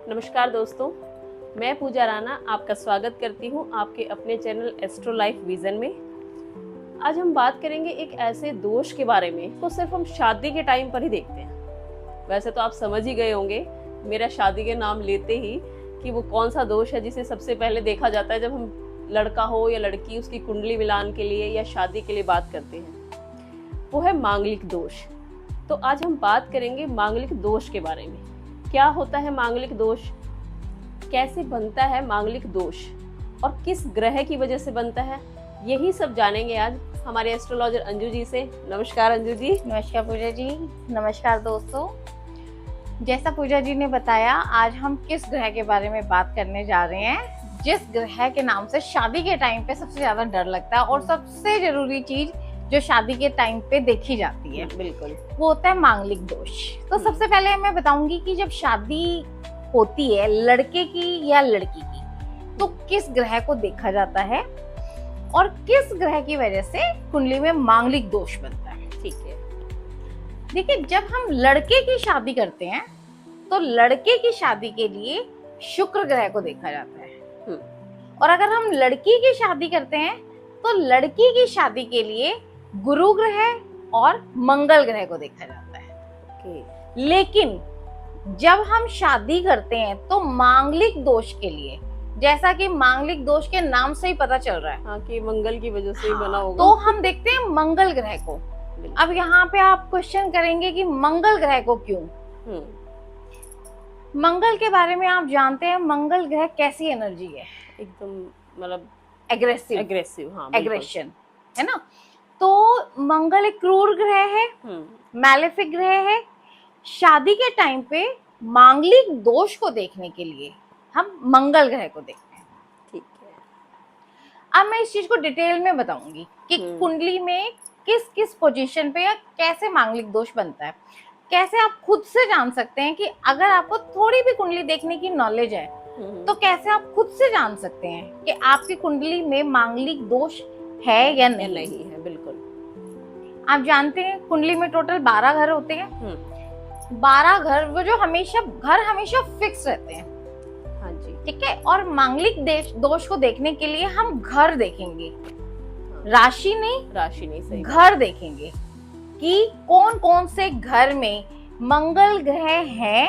नमस्कार दोस्तों, मैं पूजा राणा आपका स्वागत करती हूँ आपके अपने चैनल एस्ट्रो लाइफ विजन में। आज हम बात करेंगे एक ऐसे दोष के बारे में तो सिर्फ हम शादी के टाइम पर ही देखते हैं। वैसे तो आप समझ ही गए होंगे मेरा शादी के नाम लेते ही कि वो कौन सा दोष है जिसे सबसे पहले देखा जाता है जब हम लड़का हो या लड़की उसकी कुंडली मिलान के लिए या शादी के लिए बात करते हैं। वो है मांगलिक दोष। तो आज हम बात करेंगे मांगलिक दोष के बारे में। क्या होता है मांगलिक दोष, कैसे बनता है मांगलिक दोष और किस ग्रह की वजह से बनता है, यही सब जानेंगे आज हमारे एस्ट्रोलॉजर अंजू जी से। नमस्कार अंजू जी। नमस्कार पूजा जी। नमस्कार दोस्तों। जैसा पूजा जी ने बताया, आज हम किस ग्रह के बारे में बात करने जा रहे हैं जिस ग्रह के नाम से शादी के टाइम पे सबसे ज्यादा डर लगता है और सबसे जरूरी चीज जो शादी के टाइम पे देखी जाती है, बिल्कुल, वो होता है मांगलिक दोष। तो सबसे पहले मैं बताऊंगी कि जब शादी होती है लड़के की या लड़की की, तो किस ग्रह को देखा जाता है और किस ग्रह की वजह से कुंडली में मांगलिक दोष बनता है। ठीक है। देखिए, जब हम लड़के की शादी करते हैं तो लड़के की शादी के लिए शुक्र ग्रह को देखा जाता है, और अगर हम लड़की की शादी करते हैं तो लड़की की शादी के लिए गुरु ग्रह और मंगल ग्रह को देखा जाता है। लेकिन जब हम शादी करते हैं तो मांगलिक दोष के लिए, जैसा कि मांगलिक दोष के नाम से ही पता चल रहा है, हाँ, कि मंगल की वजह से ही बना होगा, तो हम देखते हैं मंगल ग्रह को। अब यहाँ पे आप क्वेश्चन करेंगे कि मंगल ग्रह को क्यों? मंगल के बारे में आप जानते हैं मंगल ग्रह कैसी एनर्जी है? एकदम मतलब एग्रेसिव, हाँ, एग्रेशन है ना। तो मंगल एक क्रूर ग्रह है, मैलेफिक ग्रह है। शादी के टाइम पे मांगलिक दोष को देखने के लिए हम मंगल ग्रह को देखते हैं। ठीक है। अब मैं इस चीज को डिटेल में बताऊंगी कि कुंडली में किस किस पोजीशन पे या कैसे मांगलिक दोष बनता है। कैसे आप खुद से जान सकते हैं कि अगर आपको थोड़ी भी कुंडली देखने की नॉलेज है तो कैसे आप खुद से जान सकते हैं कि आपकी कुंडली में मांगलिक दोष है या नहीं है। बिल्कुल। आप जानते हैं कुंडली में टोटल 12 घर होते हैं। 12 घर वो जो हमेशा फिक्स रहते हैं। हाँ जी। ठीक है। और मांगलिक दोष को देखने के लिए हम घर देखेंगे, राशि नहीं सही घर देखेंगे कि कौन कौन से घर में मंगल ग्रह है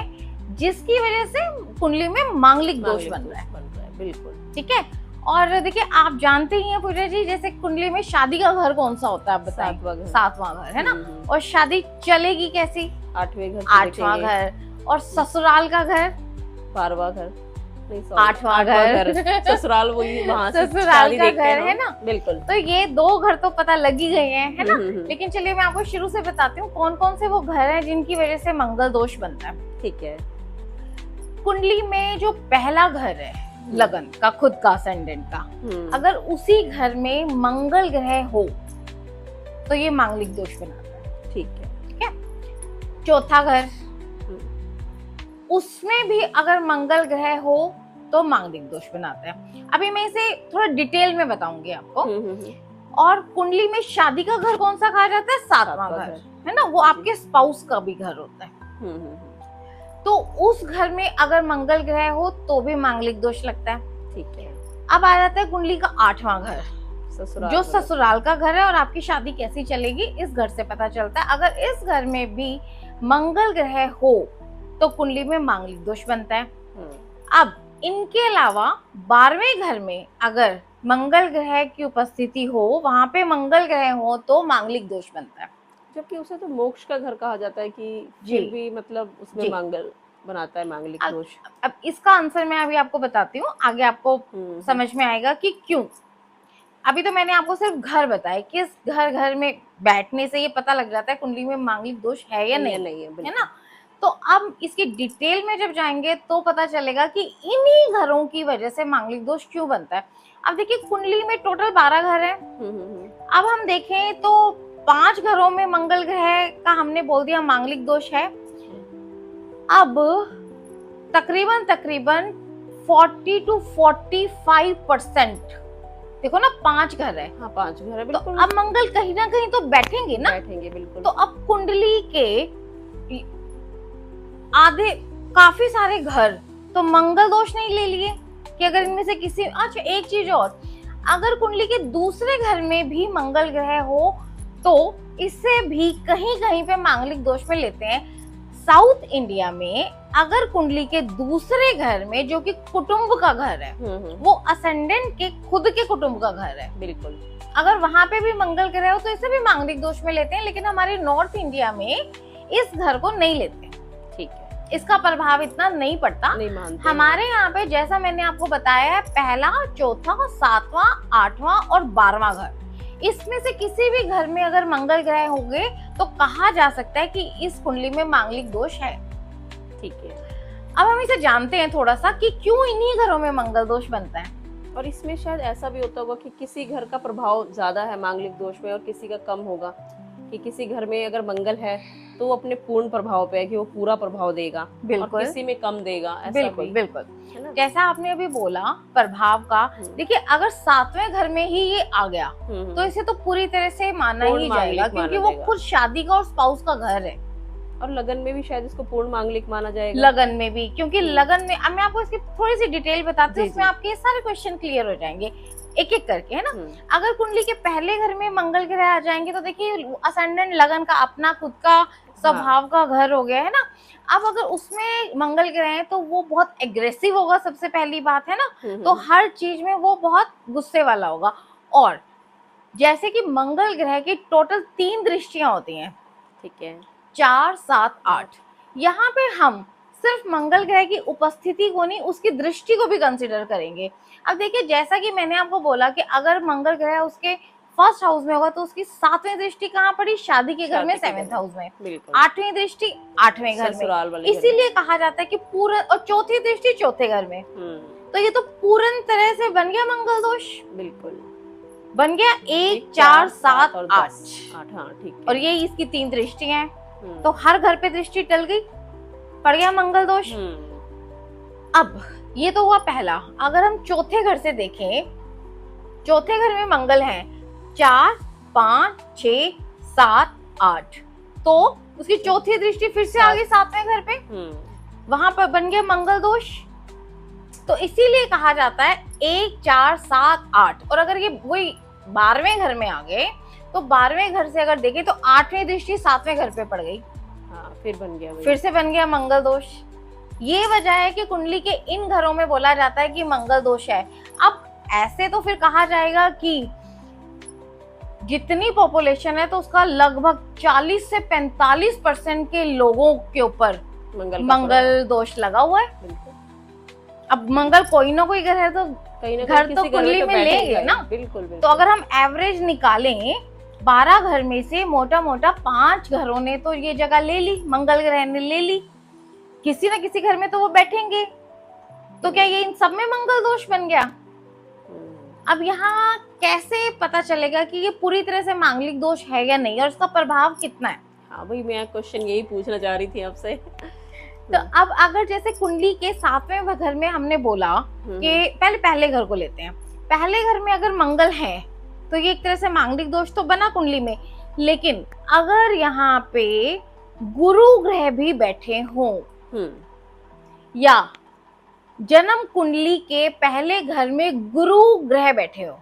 जिसकी वजह से कुंडली में मांगलिक दोष बन रहा है। बिल्कुल। ठीक है। और देखिए, आप जानते ही हैं पूजा जी, जैसे कुंडली में शादी का घर कौन सा होता है, आप बताइए? 7वां घर है ना। और शादी चलेगी कैसी? 8वां घर। और ससुराल का घर 12वां घर, 8वां घर। ससुराल वही वहाँ से ससुराल का घर है ना। बिल्कुल। तो ये 2 घर तो पता लग ही गए हैं, है ना। लेकिन चलिए मैं आपको शुरू से बताती हूँ कौन कौन से वो घर हैं जिनकी वजह से मंगल दोष बनता है। ठीक है। कुंडली में जो पहला घर है लगन का, खुद का असेंडेंट का, अगर उसी घर में मंगल ग्रह हो तो ये मांगलिक दोष बनाता है। ठीक है। ठीक है। चौथा घर, उसमें भी अगर मंगल ग्रह हो तो मांगलिक दोष बनाता है। अभी मैं इसे थोड़ा डिटेल में बताऊंगी आपको। और कुंडली में शादी का घर कौन सा कहा जाता है? 7वां घर है ना। वो आपके स्पाउस का भी घर होता है। तो उस घर में अगर मंगल ग्रह हो तो भी मांगलिक दोष लगता है। ठीक है। अब आ जाता है कुंडली का 8वां घर, जो ससुराल ससुराल का घर है, और आपकी शादी कैसी चलेगी इस घर से पता चलता है। अगर इस घर में भी मंगल ग्रह हो तो कुंडली में मांगलिक दोष बनता है। अब इनके अलावा 12वें घर में अगर मंगल ग्रह की उपस्थिति हो, वहां पे मंगल ग्रह हो तो मांगलिक दोष बनता है। जबकि उसे तो मोक्ष का घर कहा जाता है कि फिर भी मतलब उसमें मंगल बनाता है मांगलिक दोष। अब इसका आंसर मैं अभी आपको बताती हूँ, आगे आपको समझ में आएगा कि क्यों। अभी तो मैंने आपको सिर्फ घर बताया, किस घर में बैठने से ये पता लग जाता है कुंडली में मांगलिक दोष है या नहीं है ना। तो अब इसकी डिटेल में जब जाएंगे तो पता चलेगा कि इन्हीं घरों की वजह से मांगलिक दोष क्यों बनता है। अब देखिए, कुंडली में टोटल 12 घर है। अब हम देखें तो 5 घरों में मंगल ग्रह का हमने बोल दिया मांगलिक दोष है। अब तकरीबन 40 to 45% देखो ना, 5 घर है। हाँ, 5 घर है। बिल्कुल। तो अब मंगल कहीं ना कहीं तो बैठेंगे ना। बैठेंगे, बिल्कुल। तो अब कुंडली के आधे काफी सारे घर तो मंगल दोष नहीं ले लिए कि अगर इनमें से किसी, अच्छा एक चीज और, अगर कुंडली के दूसरे घर में भी मंगल ग्रह हो तो इससे भी कहीं कहीं पे मांगलिक दोष में लेते हैं। साउथ इंडिया में अगर कुंडली के दूसरे घर में, जो कि कुटुंब का घर है, वो असेंडेंट के खुद के कुटुंब का घर है, बिल्कुल, अगर वहां पे भी मंगल ग्रह हो तो इसे भी मांगलिक दोष में लेते हैं। लेकिन हमारे नॉर्थ इंडिया में इस घर को नहीं लेते। ठीक है, इसका प्रभाव इतना नहीं पड़ता, नहीं मानते। हमारे यहाँ पे जैसा मैंने आपको बताया है, पहला, चौथा, 7वां, 8वां और 12वां घर, इसमें से किसी भी घर में अगर मंगल ग्रह होंगे तो कहा जा सकता है कि इस कुंडली में मांगलिक दोष है। ठीक है, अब हम इसे जानते हैं थोड़ा सा कि क्यों इन्हीं घरों में मंगल दोष बनता है। और इसमें शायद ऐसा भी होता होगा कि किसी घर का प्रभाव ज्यादा है मांगलिक दोष में और किसी का कम होगा, कि किसी घर में अगर मंगल है तो वो अपने पूर्ण प्रभाव पे है कि वो पूरा प्रभाव देगा, और किसी में कम देगा, ऐसा बिल्कुल भी बिल्कुल है ना। जैसा आपने अभी बोला प्रभाव का, देखिए अगर 7वें घर में ही ये आ गया तो इसे तो पूरी तरह से माना ही जाएगा, क्योंकि वो खुद शादी का और स्पाउस का घर है। और लगन में भी शायद इसको पूर्ण मांगलिक माना जाएगा। लगन में भी, क्योंकि लगन में, अब मैं आपको इसकी थोड़ी सी डिटेल बताती हूँ, उसमें आपके सारे क्वेश्चन क्लियर हो जाएंगे एक एक करके, है ना। अगर कुंडली के पहले घर में मंगल ग्रह आ जाएंगे तो देखिए असेंडेंट लगन का अपना खुद का स्वभाव का घर हो गया, है ना। अब अगर उसमें मंगल ग्रह है तो वो बहुत एग्रेसिव होगा, सबसे पहली बात, है ना। तो हर चीज में वो बहुत गुस्से वाला होगा। और जैसे कि मंगल ग्रह की टोटल 3 दृष्टियां होती हैं, ठीक है, 4, 7, 8। यहाँ पे हम सिर्फ मंगल ग्रह की उपस्थिति को नहीं, उसकी दृष्टि को भी कंसिडर करेंगे। अब देखिए, जैसा कि मैंने आपको बोला कि अगर मंगल ग्रह उसके फर्स्ट हाउस में होगा तो उसकी 7वीं दृष्टि कहाँ पड़ी? शादी के घर में, 7th हाउस में। 8वीं दृष्टि 8वें घर में, इसीलिए कहा जाता है कि पूरा, और 4थी दृष्टि 4थे घर में। तो ये तो पूर्ण तरह से बन गया मंगल दोष, बिल्कुल बन गया 1, 4, 7, 8। हाँ, ठीक है। और ये इसकी 3 दृष्टियां हैं, तो हर घर पे दृष्टि टल गई, पड़ गया मंगल दोष। अब ये तो हुआ पहला। अगर हम चौथे घर से देखें, चौथे घर में मंगल है 4, 5, 6, 7, 8, तो उसकी चौथी दृष्टि फिर से आ गई 7वें घर पे, वहां पर बन गया मंगल दोष। तो इसीलिए कहा जाता है 1, 4, 7, 8। और अगर ये वही 12वें घर में आ गए तो 12वें घर से अगर देखें तो 8वीं दृष्टि 7वें घर पे पड़ गई, फिर बन गया, फिर से बन गया मंगल दोष। ये वजह है कि कुंडली के इन घरों में बोला जाता है कि मंगल दोष है। अब ऐसे तो फिर कहा जाएगा कि जितनी पॉपुलेशन है तो उसका लगभग 40 से 45% के लोगों के ऊपर मंगल दोष लगा हुआ है। अब मंगल कोई ना कोई घर है तो घर तो कुंडली में लेंगे ना। बिल्कुल। तो अगर हम एवरेज निकालें 12 घर में से मोटा मोटा 5 घरों ने तो ये जगह ले ली, मंगल ग्रह ने ले ली, किसी ना किसी घर में तो वो बैठेंगे। तो क्या ये इन सब में मंगल दोष बन गया? अब यहाँ कैसे पता चलेगा कि ये पूरी तरह से मांगलिक दोष है या नहीं, और इसका प्रभाव कितना है? हाँ भाई, मैं क्वेश्चन यही पूछना चाह रही थी आपसे। तो अब अगर जैसे कुंडली के 7वें घर में हमने बोला कि पहले घर को लेते हैं, पहले घर में अगर मंगल है तो ये एक तरह से मांगलिक दोष तो बना कुंडली में। लेकिन अगर यहाँ पे गुरु ग्रह भी बैठे हों या जन्म कुंडली के पहले घर में गुरु ग्रह बैठे हो,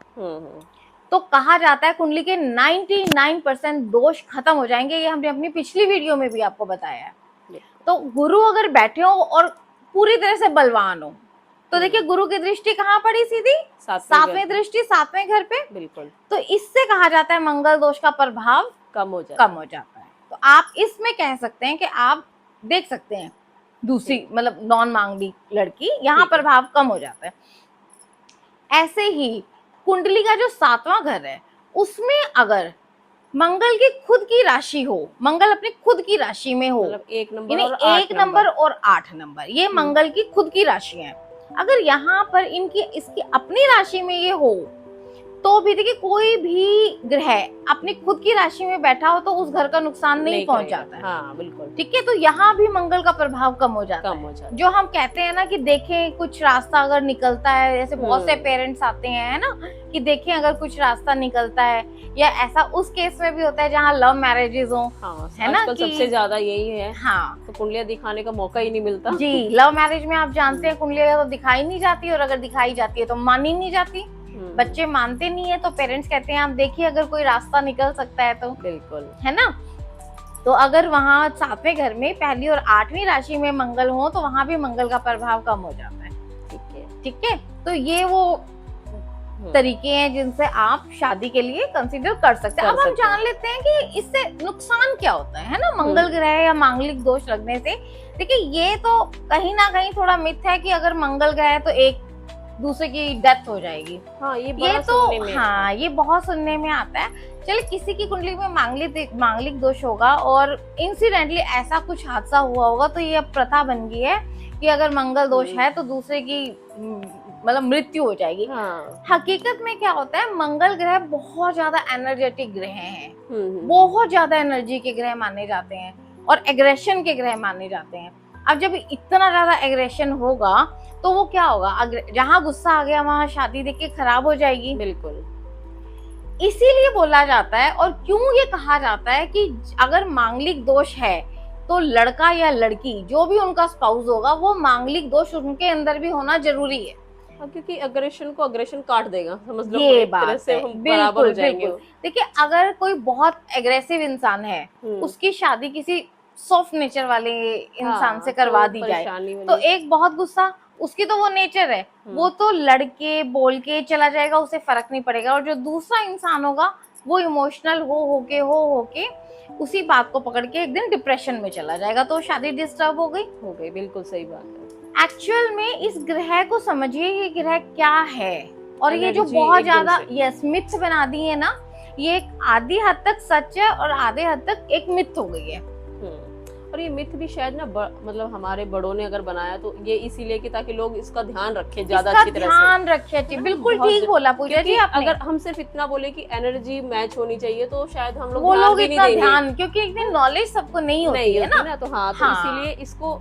तो कहा जाता है कुंडली के 99% दोष खत्म हो जाएंगे। ये हमने अपनी पिछली वीडियो में भी आपको बताया है। तो गुरु अगर बैठे हो और पूरी तरह से बलवान हो तो देखिए गुरु की दृष्टि कहाँ पड़ी? सीधी 7वें दृष्टि 7वें घर पे। बिल्कुल। तो इससे कहा जाता है मंगल दोष का प्रभाव कम हो जाता है। तो आप इसमें कह सकते हैं कि आप देख सकते हैं दूसरी मतलब नॉन मांगलिक लड़की, यहाँ प्रभाव कम हो जाता है। ऐसे ही कुंडली का जो 7वां घर है उसमें अगर मंगल की खुद की राशि हो, मंगल अपनी खुद की राशि में हो, मतलब 1 नंबर और 8 नंबर, ये मंगल की खुद की राशि है। अगर यहाँ पर इसकी अपनी राशि में ये हो तो भी देखिए कोई भी ग्रह अपनी खुद की राशि में बैठा हो तो उस घर का नुकसान नहीं पहुंच जाता है। हाँ, बिल्कुल। ठीक है, तो यहाँ भी मंगल का प्रभाव कम हो जाता है। जो हम कहते हैं ना कि देखें कुछ रास्ता अगर निकलता है, जैसे बहुत से पेरेंट्स आते हैं ना कि देखें अगर कुछ रास्ता निकलता है, या ऐसा उस केस में भी होता है जहाँ लव मैरिजेस हो, हाँ, है ना, कि सबसे ज्यादा यही है। हाँ, तो कुंडलियां दिखाने का मौका ही नहीं मिलता जी। लव मैरिज में आप जानते हैं कुंडलियां तो दिखाई नहीं जाती, और अगर दिखाई जाती है तो मानी नहीं जाती, बच्चे मानते नहीं है, तो पेरेंट्स कहते हैं आप देखिए अगर कोई रास्ता निकल सकता है तो, बिल्कुल, है ना। तो अगर वहाँ 7वें घर में पहली और 8वीं राशि में मंगल हो तो वहां भी मंगल का प्रभाव कम हो जाता है। ठीक है, तो ये वो तरीके हैं जिनसे आप शादी के लिए कंसीडर कर सकते हैं। अब हम जान लेते हैं कि इससे नुकसान क्या होता है ना, मंगल ग्रह या मांगलिक दोष लगने से। देखिए ये तो कहीं ना कहीं थोड़ा मिथ है कि अगर मंगल ग्रह है तो एक दूसरे की डेथ हो जाएगी। हाँ, ये तो हाँ, ये बहुत सुनने में आता है। चलिए, किसी की कुंडली में मांगलिक दोष होगा और इंसिडेंटली ऐसा कुछ हादसा हुआ होगा तो ये अब प्रथा बन गई है कि अगर मंगल दोष है तो दूसरे की मतलब मृत्यु हो जाएगी। हाँ। हकीकत में क्या होता है, मंगल ग्रह बहुत ज्यादा एनर्जेटिक ग्रह हैं, बहुत ज्यादा एनर्जी के ग्रह माने जाते हैं और एग्रेशन के ग्रह माने जाते हैं। अब जब इतना ज्यादा एग्रेशन होगा तो वो क्या होगा, जहाँ गुस्सा आ गया वहां शादी देखिए खराब हो जाएगी। बिल्कुल, इसीलिए बोला जाता है और क्यों ये कहा जाता है कि अगर मांगलिक दोष है तो लड़का या लड़की जो भी उनका स्पाउस होगा वो मांगलिक दोष उनके अंदर भी होना जरूरी है। क्योंकि अग्रेशन को अग्रेशन काट देगा, समझ लो, ये एक तरह से हम बराबर हो जाएंगे। देखिए अगर कोई बहुत एग्रेसिव इंसान है उसकी शादी किसी सॉफ्ट नेचर वाले इंसान से करवा दी जाए तो एक बहुत गुस्सा, उसकी तो वो नेचर है, वो तो लड़के बोल के चला जाएगा, उसे फर्क नहीं पड़ेगा। और जो दूसरा इंसान होगा वो इमोशनल हो के उसी बात को पकड़ के एक दिन डिप्रेशन में चला जाएगा, तो शादी डिस्टर्ब हो गई। बिल्कुल सही बात है। एक्चुअल में इस ग्रह को समझिए, ये ग्रह क्या है, और ये जो बहुत ज्यादा मिथ बना दी है ना, ये एक आधी हद तक सच है और आधे हद तक एक मिथ हो गई है। और ये मिथ भी शायद ना मतलब हमारे बड़ों ने अगर बनाया तो ये इसीलिए कि ताकि लोग इसका ध्यान रखें ज्यादा अच्छी तरह से, ध्यान रखें। बिल्कुल ठीक बोला पूजा जी आपने। अगर हम सिर्फ इतना बोले कि एनर्जी मैच होनी चाहिए तो शायद हम वो लोग इतना ध्यान, क्योंकि इतनी नॉलेज सबको नहीं होती है ना, तो हाँ, तो इसीलिए इसको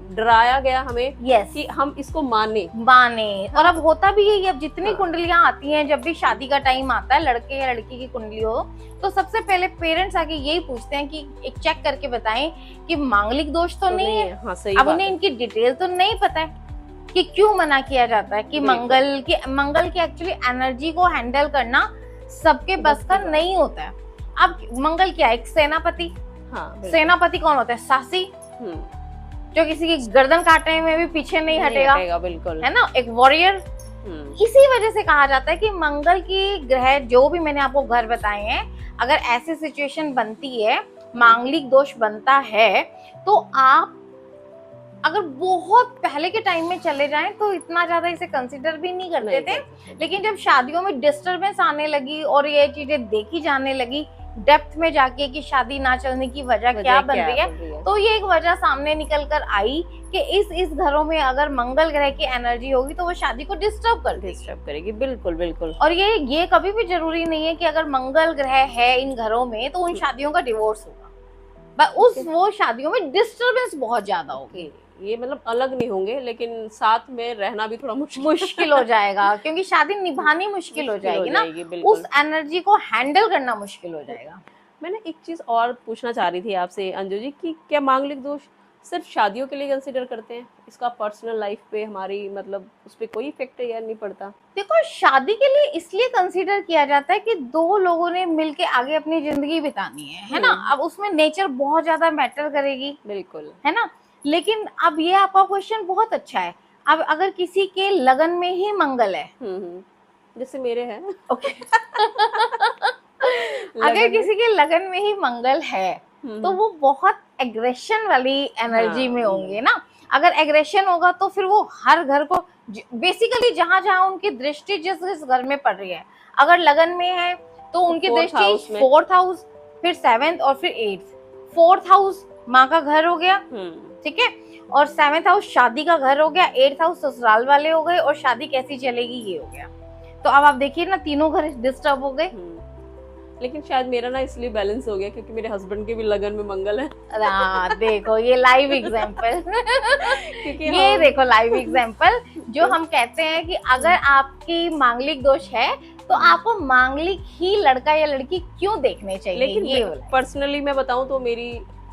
डराया गया हमें कि हम इसको माने। और अब होता भी है, अब जितनी कुंडलियां आती हैं, जब भी शादी का टाइम आता है, लड़के या लड़की की कुंडली हो तो सबसे पहले पेरेंट्स आके यही पूछते हैं कि एक चेक करके बताएं कि मांगलिक दोष तो नहीं है। हाँ, सही अब उन्हें इनकी डिटेल तो नहीं पता है कि क्यों मना किया जाता है कि मंगल की एक्चुअली एनर्जी को हैंडल करना सबके बस का नहीं होता है। अब मंगल क्या है, एक सेनापति। सेनापति कौन होता है, सासी, जो किसी की गर्दन काटने में भी पीछे नहीं हटेगा, बिल्कुल, है ना, एक वॉरियर। इसी वजह से कहा जाता है कि मंगल की ग्रह जो भी मैंने आपको घर बताए हैं, अगर ऐसी सिचुएशन बनती है, मांगलिक दोष बनता है, तो आप अगर बहुत पहले के टाइम में चले जाएं तो इतना ज्यादा इसे कंसीडर भी नहीं करते थे, लेकिन जब शादियों में डिस्टरबेंस आने लगी और ये चीजें देखी जाने लगी डेप्थ में जाके कि शादी ना चलने की वजह क्या बन रही है, तो ये एक वजह सामने निकल कर आई कि इस घरों में अगर मंगल ग्रह की एनर्जी होगी तो वो शादी को डिस्टर्ब करेगी। बिल्कुल। और ये कभी भी जरूरी नहीं है कि अगर मंगल ग्रह है इन घरों में तो उन शादियों का डिवोर्स होगा, वो शादियों में डिस्टरबेंस बहुत ज्यादा होगी। ये मतलब अलग नहीं होंगे, लेकिन साथ में रहना भी थोड़ा मुश्किल हो जाएगा, क्योंकि शादी निभानी मुश्किल हो जाएगी ना, उस एनर्जी को हैंडल करना मुश्किल हो जाएगा। मैंने एक चीज और पूछना चाह रही थी आपसे अंजू जी कि क्या मांगलिक दोष सिर्फ शादियों के लिए कंसीडर करते हैं, इसका पर्सनल लाइफ पे हमारी मतलब उस पे कोई इफेक्ट या नहीं पड़ता? देखो, शादी के लिए इसलिए कंसीडर किया जाता है कि दो लोगों ने मिलके आगे अपनी जिंदगी बितानी है ना। अब उसमें नेचर बहुत ज्यादा मैटर करेगी, बिल्कुल, है ना। लेकिन अब ये आपका क्वेश्चन बहुत अच्छा है। अब अगर किसी के लगन में ही मंगल है, जैसे मेरे है, ओके अगर किसी के लगन में ही मंगल है तो वो बहुत एग्रेशन वाली एनर्जी में होंगे ना। अगर एग्रेशन होगा तो फिर वो हर घर को बेसिकली जहां जहां उनकी दृष्टि जिस घर में पड़ रही है, अगर लगन में है तो उनकी दृष्टि 4th हाउस, फिर 7th और फिर 8th। 4th हाउस माँ का घर हो गया, ठीक है, और 7th हाउस शादी का घर हो गया, 8th हाउस ससुराल वाले हो गए और शादी कैसी चलेगी ये हो गया। तो अब आप देखिए ना, तीनों घर डिस्टर्ब हो गए। लेकिन शायद मेरा ना इसलिए बैलेंस हो गया क्योंकि मेरे हस्बैंड के भी लगन में मंगल है। देखो ये लाइव एग्जांपल क्योंकि ये देखो लाइव एग्जांपल जो हम कहते हैं कि अगर आपकी मांगलिक दोष है तो आपको मांगलिक ही लड़का या लड़की क्यों देखने चाहिए? लेकिन ये बोला। पर्सनली मैं बताऊं तो मेरी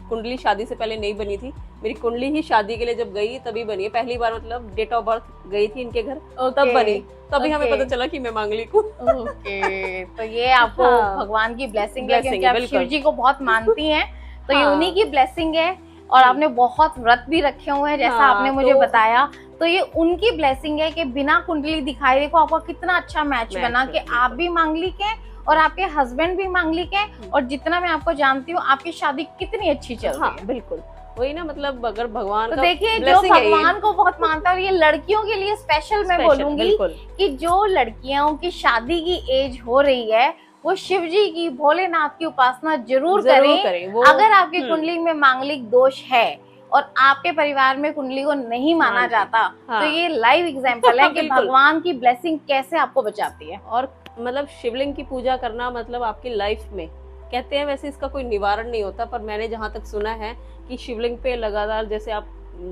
कुंडली शादी से पहले नहीं बनी थी। मेरी कुंडली ही शादी के लिए जब गई तभी बनी है, पहली बार मतलब डेट ऑफ बर्थ गई थी इनके घर तब बनी, तभी हमें पता चला कि मैं मांगलिक हूँ। ओके, तो ये आपको भगवान की ब्लेसिंग है, क्योंकि आप शिव जी को बहुत मानती हैं, तो ये उन्हीं की ब्लेसिंग है। और आपने बहुत व्रत भी रखे हुए हैं जैसा आपने मुझे बताया, तो ये उनकी ब्लेसिंग है कि बिना कुंडली दिखाए देखो आपका कितना अच्छा मैच बना कि आप भी मांगलिक हैं और आपके हस्बैंड भी मांगलिक हैं, और जितना मैं आपको जानती हूँ आपकी शादी कितनी अच्छी चल रही है। बिल्कुल वही ना, मतलब अगर भगवान तो देखिए जो भगवान को बहुत मानता है, और ये लड़कियों के लिए स्पेशल मैं बोलूंगी कि जो लड़कियों की शादी की एज हो रही है वो शिव जी की, भोलेनाथ की उपासना जरूर करें। अगर आपकी कुंडली में मांगलिक दोष है और आपके परिवार में कुंडली को नहीं माना जाता, तो ये लाइव एग्जांपल है कि भगवान की ब्लेसिंग कैसे आपको बचाती है। और मतलब शिवलिंग की पूजा करना मतलब आपकी लाइफ में, कहते हैं वैसे इसका कोई निवारण नहीं होता, पर मैंने जहाँ तक सुना है कि शिवलिंग पे लगातार जैसे आप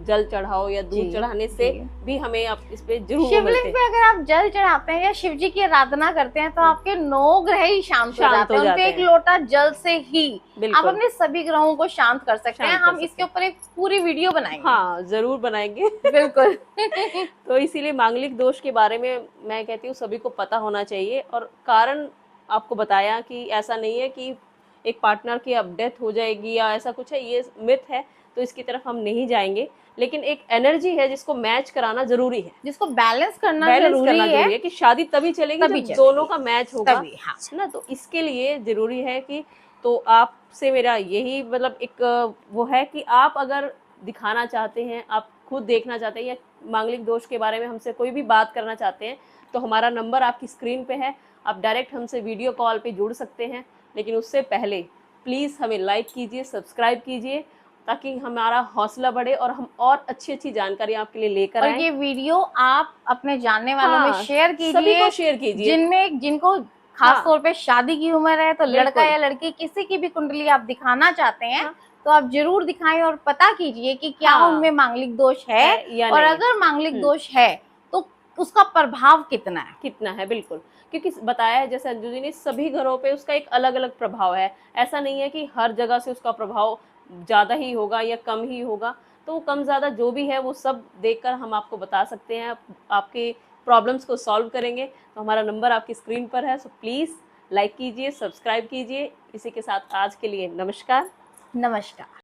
जल चढ़ाओ या दूध चढ़ाने से भी हमें आप इस पे जरूर शिवलिंग पे अगर आप जल चढ़ाते हैं या शिव जी की आराधना करते हैं तो आपके 9 ग्रह ही शांत हो जाते हैं। उनपे एक लोटा जल से ही आप अपने सभी ग्रहों को शांत कर सकते हैं। हम इसके ऊपर एक पूरी वीडियो बनाएंगे। हाँ जरूर बनाएंगे। बिल्कुल। तो इसीलिए मांगलिक दोष के बारे में मैं कहती हूँ सभी को पता होना चाहिए, और कारण आपको बताया कि ऐसा नहीं है कि एक पार्टनर की अब डेथ हो जाएगी या ऐसा कुछ है, ये मिथ है, तो इसकी तरफ हम नहीं जाएंगे। लेकिन एक एनर्जी है जिसको मैच कराना जरूरी है, जिसको बैलेंस करना जरूरी है कि शादी तभी चलेगी जब दोनों का मैच होगा। हाँ। ना, तो इसके लिए जरूरी है कि, तो आपसे मेरा यही मतलब एक वो है कि आप अगर दिखाना चाहते हैं, आप खुद देखना चाहते हैं या मांगलिक दोष के बारे में हमसे कोई भी बात करना चाहते हैं, तो हमारा नंबर आपकी स्क्रीन पे है, आप डायरेक्ट हमसे वीडियो कॉल पे जुड़ सकते हैं। लेकिन उससे पहले प्लीज़ हमें लाइक कीजिए, सब्सक्राइब कीजिए, ताकि हमारा हौसला बढ़े और हम और अच्छी अच्छी जानकारी आपके लिए लेकर आए। और ये वीडियो आप अपने जानने वालों में शेयर कीजिए, सभी को शेयर कीजिए, जिनको खास तौर पे शादी की उम्र है, तो लड़का या लड़की किसी की भी कुंडली आप दिखाना चाहते हैं तो आप जरूर दिखाएं और पता कीजिए कि क्या उनमें मांगलिक दोष है और अगर मांगलिक दोष है तो उसका प्रभाव कितना है। बिल्कुल, क्योंकि बताया है जैसे अंजू जी ने, सभी घरों पे उसका एक अलग अलग प्रभाव है। ऐसा नहीं है कि हर जगह से उसका प्रभाव ज़्यादा ही होगा या कम ही होगा, तो कम ज़्यादा जो भी है वो सब देखकर हम आपको बता सकते हैं, आपके प्रॉब्लम्स को सॉल्व करेंगे। तो हमारा नंबर आपकी स्क्रीन पर है, सो प्लीज़ लाइक कीजिए, सब्सक्राइब कीजिए। इसी के साथ आज के लिए नमस्कार।